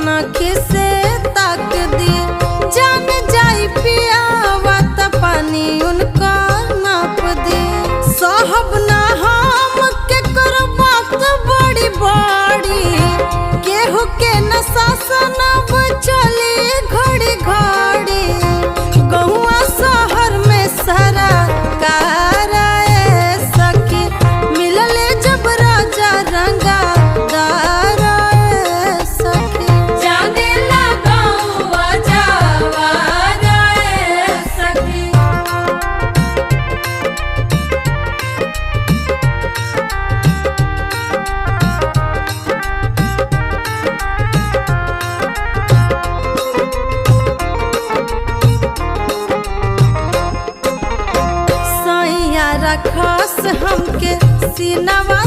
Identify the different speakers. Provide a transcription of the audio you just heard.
Speaker 1: नखी से ताक दी जान जाई पियावा त पानी उनका नाप दी साहब ना हम के करो बात बड़ी बड़ी केहू के न शासन अब चली घड़ी घड़ी गहुआ शहर में सारा काराए सखी मिलले जब राजा रंगा दाराए सखी
Speaker 2: जाने लगाऊं जावाराए सखी।
Speaker 1: सैया रखस हमके सीनवा